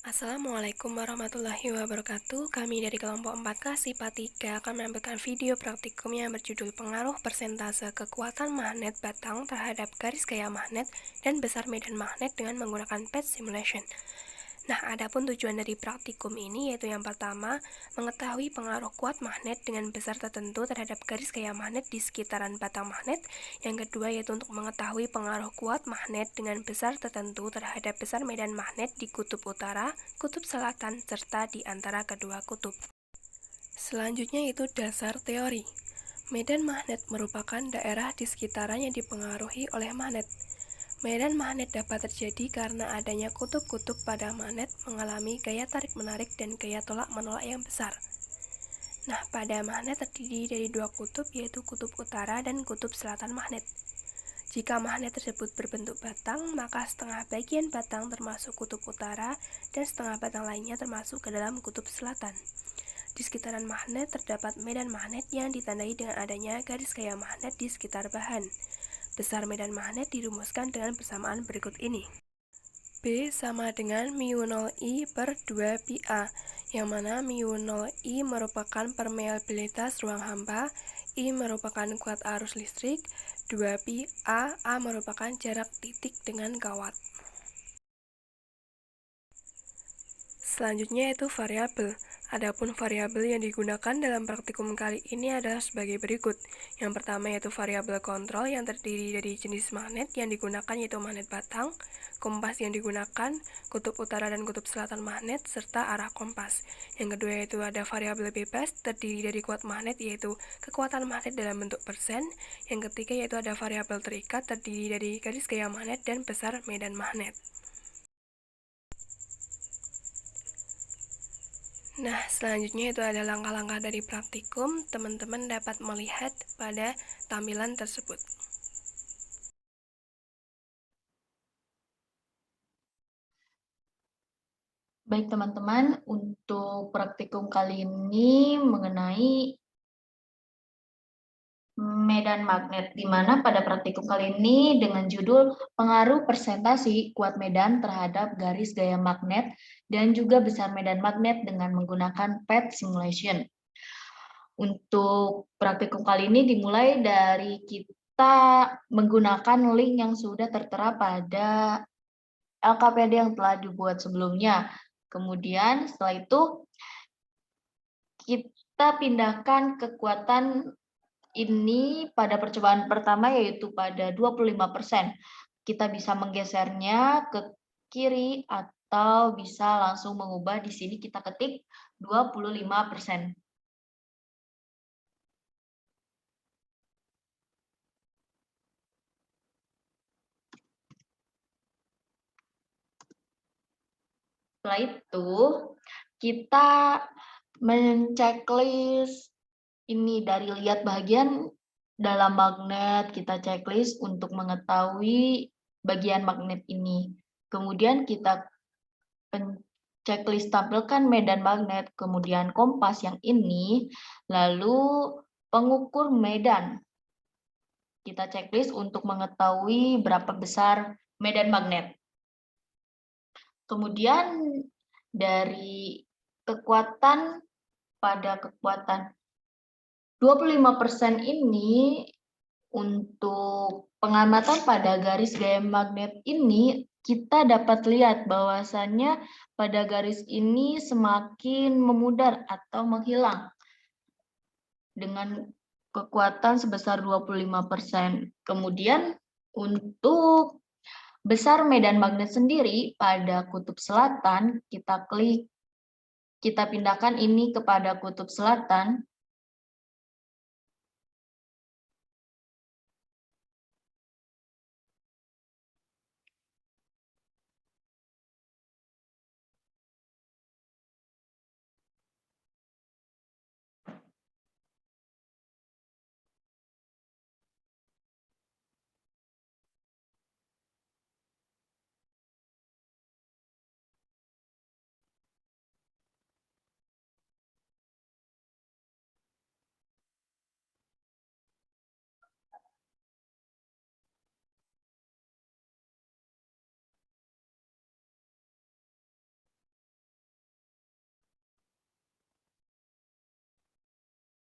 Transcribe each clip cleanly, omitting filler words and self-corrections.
Assalamualaikum warahmatullahi wabarakatuh. Kami dari kelompok 4K SIPA 3 akan menampilkan video praktikum yang berjudul Pengaruh Persentase Kekuatan Magnet Batang terhadap Garis Gaya Magnet dan Besar Medan Magnet dengan menggunakan Patch Simulation. Nah, adapun tujuan dari praktikum ini yaitu yang pertama, mengetahui pengaruh kuat magnet dengan besar tertentu terhadap garis gaya magnet di sekitaran batang magnet. Yang kedua yaitu untuk mengetahui pengaruh kuat magnet dengan besar tertentu terhadap besar medan magnet di kutub utara, kutub selatan, serta di antara kedua kutub. Selanjutnya itu dasar teori. Medan magnet merupakan daerah di sekitarnya yang dipengaruhi oleh magnet. Medan magnet dapat terjadi karena adanya kutub-kutub pada magnet mengalami gaya tarik-menarik dan gaya tolak-menolak yang besar. Nah, pada magnet terdiri dari dua kutub, yaitu kutub utara dan kutub selatan magnet. Jika magnet tersebut berbentuk batang, maka setengah bagian batang termasuk kutub utara dan setengah batang lainnya termasuk ke dalam kutub selatan. Di sekitaran magnet terdapat medan magnet yang ditandai dengan adanya garis gaya magnet di sekitar bahan. Besar medan magnet dirumuskan dengan persamaan berikut ini. B sama dengan μ0I per 2 pi A, yang mana μ0I merupakan permeabilitas ruang hampa, I merupakan kuat arus listrik, 2 pi A merupakan jarak titik dengan kawat. Selanjutnya itu variabel. Adapun variabel yang digunakan dalam praktikum kali ini adalah sebagai berikut. Yang pertama yaitu variabel kontrol yang terdiri dari jenis magnet yang digunakan yaitu magnet batang, kompas yang digunakan, kutub utara dan kutub selatan magnet, serta arah kompas. Yang kedua yaitu ada variabel bebas terdiri dari kuat magnet yaitu kekuatan magnet dalam bentuk persen. Yang ketiga yaitu ada variabel terikat terdiri dari garis gaya magnet dan besar medan magnet. Nah, selanjutnya itu ada langkah-langkah dari praktikum. Teman-teman dapat melihat pada tampilan tersebut. Baik teman-teman, untuk praktikum kali ini mengenai medan magnet, di mana pada praktikum kali ini dengan judul Pengaruh Persentase Kuat Medan terhadap Garis Gaya Magnet dan juga Besar Medan Magnet dengan menggunakan Patch Simulation. Untuk praktikum kali ini dimulai dari kita menggunakan link yang sudah tertera pada LKPD yang telah dibuat sebelumnya. Kemudian setelah itu kita pindahkan kekuatan ini pada percobaan pertama yaitu pada 25%. Kita bisa menggesernya ke kiri atau bisa langsung mengubah di sini kita ketik 25%. Setelah itu kita menceklis ini dari lihat bagian dalam magnet, kita checklist untuk mengetahui bagian magnet ini. Kemudian kita checklist tampilkan medan magnet, kemudian kompas yang ini, lalu pengukur medan. Kita checklist untuk mengetahui berapa besar medan magnet. Kemudian dari kekuatan pada kekuatan 25% ini untuk pengamatan pada garis gaya magnet ini kita dapat lihat bahwasannya pada garis ini semakin memudar atau menghilang dengan kekuatan sebesar 25%. Kemudian untuk besar medan magnet sendiri pada kutub selatan, kita pindahkan ini kepada kutub selatan.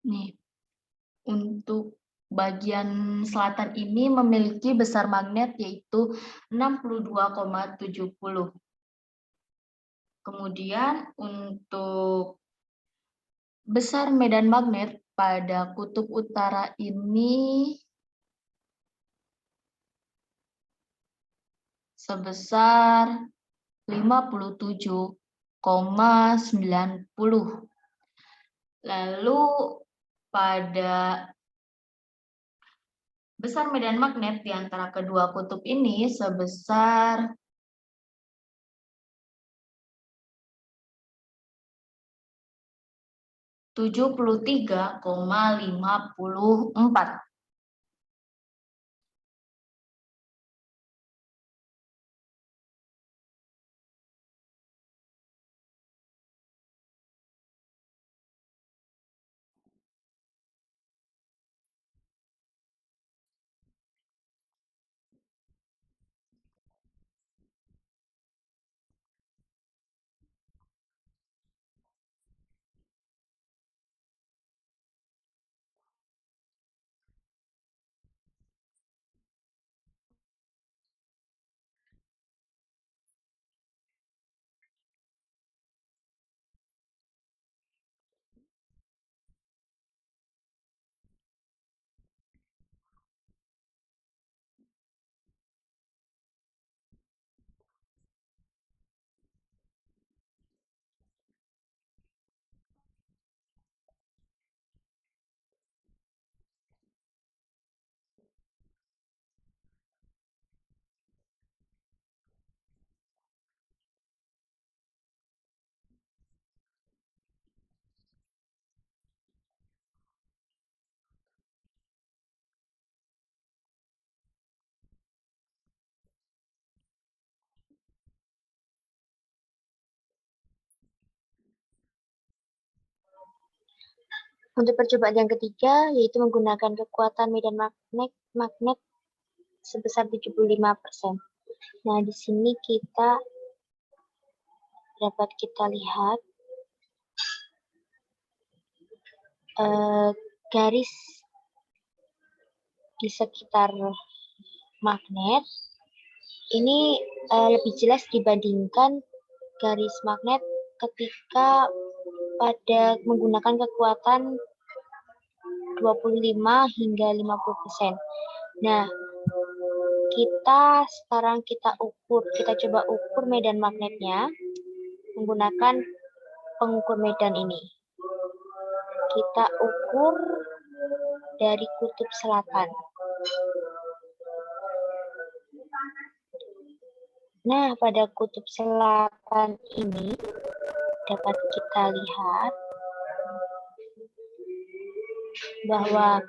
Nih, untuk bagian selatan ini memiliki besar magnet yaitu 62,70. Kemudian untuk besar medan magnet pada kutub utara ini sebesar 57,90. Lalu pada besar medan magnet di antara kedua kutub ini sebesar 73,54. Untuk percobaan yang ketiga, yaitu menggunakan kekuatan medan magnet sebesar 75%. Nah, di sini dapat kita lihat garis di sekitar magnet ini lebih jelas dibandingkan garis magnet ketika pada menggunakan kekuatan 25 hingga 50%. Nah, sekarang kita coba ukur medan magnetnya menggunakan pengukur medan ini. Kita ukur dari kutub selatan. Nah, pada kutub selatan ini dapat kita lihat bahwa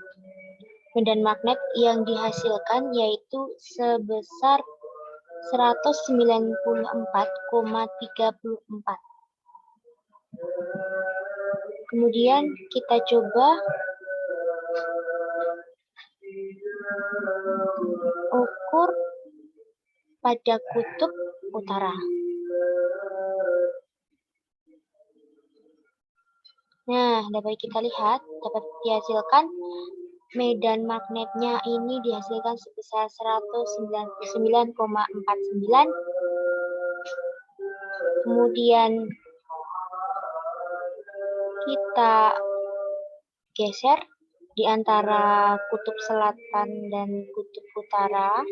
medan magnet yang dihasilkan yaitu sebesar 194,34. Kemudian kita coba ukur pada kutub utara. Nah, dapat kita lihat, dapat dihasilkan medan magnetnya ini dihasilkan sebesar 199,49. Kemudian kita geser di antara kutub selatan dan kutub utara.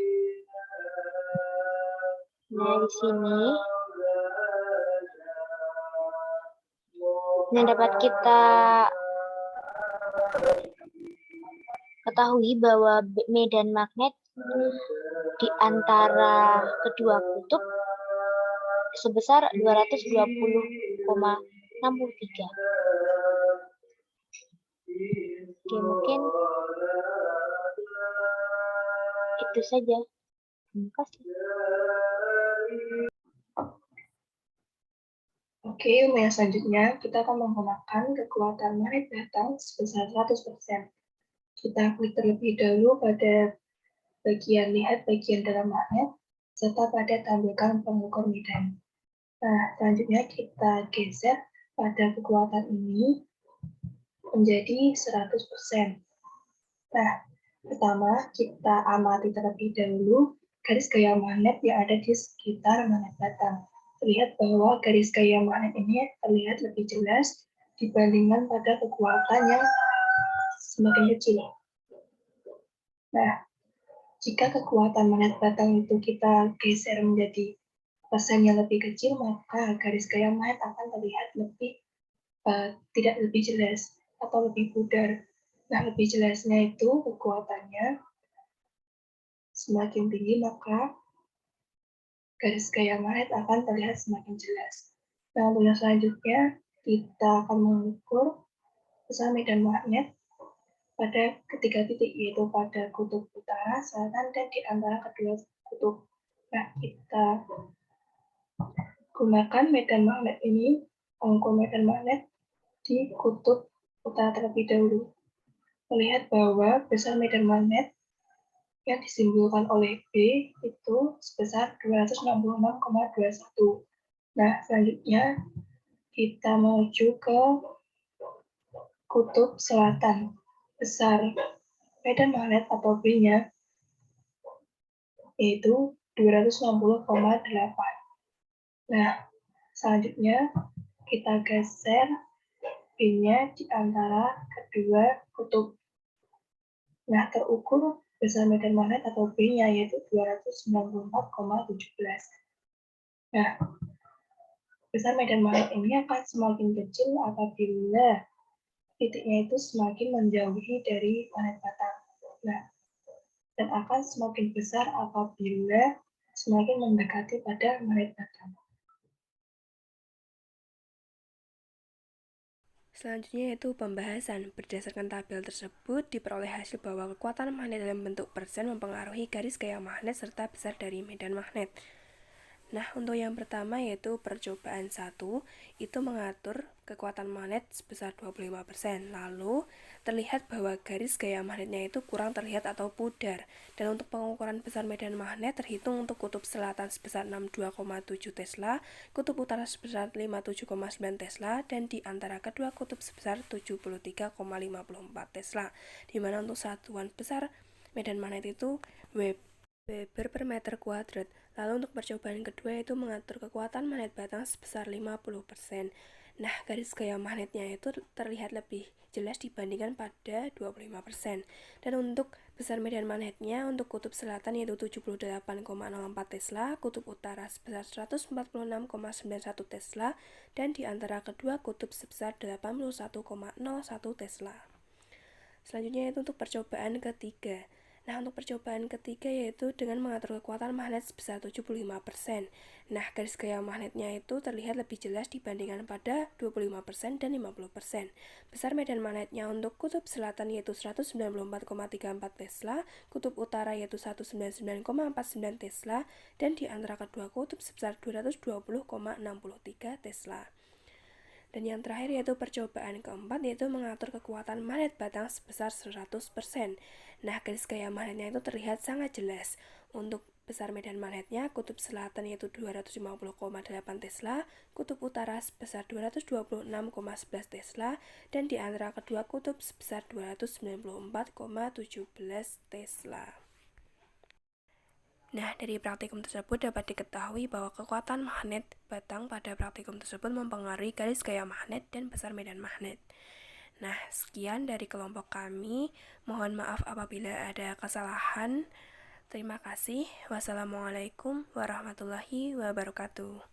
Nah, di sini. Nah, dapat kita ketahui bahwa medan magnet di antara kedua kutub sebesar 220,63. Oke, mungkin itu saja. Terima kasih. Oke, ilmu yang selanjutnya kita akan menggunakan kekuatan magnet batang sebesar 100%. Kita klik terlebih dahulu pada lihat bagian dalam magnet, serta pada tampilkan pengukur medan. Nah, selanjutnya kita geser pada kekuatan ini. menjadi 100%. Nah, pertama kita amati terlebih dahulu garis gaya magnet yang ada di sekitar magnet batang. Terlihat bahwa garis gaya magnet ini terlihat lebih jelas dibandingkan pada kekuatan yang semakin kecil. Nah, jika kekuatan magnet batang itu kita geser menjadi persen yang lebih kecil, maka garis gaya magnet akan terlihat tidak lebih jelas atau lebih pudar. Nah, lebih jelasnya itu kekuatannya semakin tinggi, maka garis gaya magnet akan terlihat semakin jelas. Nah, untuk yang selanjutnya, kita akan mengukur besar medan magnet pada ketiga titik, yaitu pada kutub utara, selatan, dan di antara kedua kutub. Nah, kita gunakan medan magnet ini, mengukur medan magnet di kutub utara terlebih dahulu. Melihat bahwa besar medan magnet yang disimbolkan oleh B itu sebesar 266,21. Nah, selanjutnya kita menuju ke kutub selatan. Besar medan magnet atau B-nya yaitu 260,8. Nah, selanjutnya kita geser B-nya di antara kedua kutub. Nah, terukur besar medan magnet atau B-nya yaitu 294,17. Nah, besar medan magnet ini akan semakin kecil apabila titiknya itu semakin menjauhi dari magnet batang. Nah, dan akan semakin besar apabila semakin mendekati pada magnet batang. Selanjutnya yaitu pembahasan. Berdasarkan tabel tersebut, diperoleh hasil bahwa kekuatan magnet dalam bentuk persen mempengaruhi garis gaya magnet serta besar dari medan magnet. Nah, untuk yang pertama yaitu percobaan 1, itu mengatur kekuatan magnet sebesar 25%. Lalu, terlihat bahwa garis gaya magnetnya itu kurang terlihat atau pudar. Dan untuk pengukuran besar medan magnet terhitung untuk kutub selatan sebesar 62,7 Tesla, kutub utara sebesar 57,9 Tesla, dan di antara kedua kutub sebesar 73,54 Tesla. Di mana untuk satuan besar medan magnet itu Weber per meter kuadrat. Lalu untuk percobaan kedua yaitu mengatur kekuatan magnet batang sebesar 50%. Nah, garis gaya magnetnya itu terlihat lebih jelas dibandingkan pada 25%. Dan untuk besar medan magnetnya untuk kutub selatan yaitu 78,04 Tesla, kutub utara sebesar 146,91 Tesla, dan di antara kedua kutub sebesar 81,01 Tesla. Selanjutnya yaitu untuk percobaan ketiga. Nah, untuk percobaan ketiga yaitu dengan mengatur kekuatan magnet sebesar 75%. Nah, garis gaya magnetnya itu terlihat lebih jelas dibandingkan pada 25% dan 50%. Besar medan magnetnya untuk kutub selatan yaitu 194,34 Tesla, kutub utara yaitu 199,49 Tesla, dan di antara kedua kutub sebesar 220,63 Tesla. Dan yang terakhir yaitu percobaan keempat yaitu mengatur kekuatan magnet batang sebesar 100%. Nah, garis gaya magnetnya itu terlihat sangat jelas. Untuk besar medan magnetnya, kutub selatan yaitu 250,8 Tesla, kutub utara sebesar 226,11 Tesla, dan di antara kedua kutub sebesar 294,17 Tesla. Nah, dari praktikum tersebut dapat diketahui bahwa kekuatan magnet batang pada praktikum tersebut mempengaruhi garis gaya magnet dan besar medan magnet. Nah, sekian dari kelompok kami. Mohon maaf apabila ada kesalahan. Terima kasih. Wassalamualaikum warahmatullahi wabarakatuh.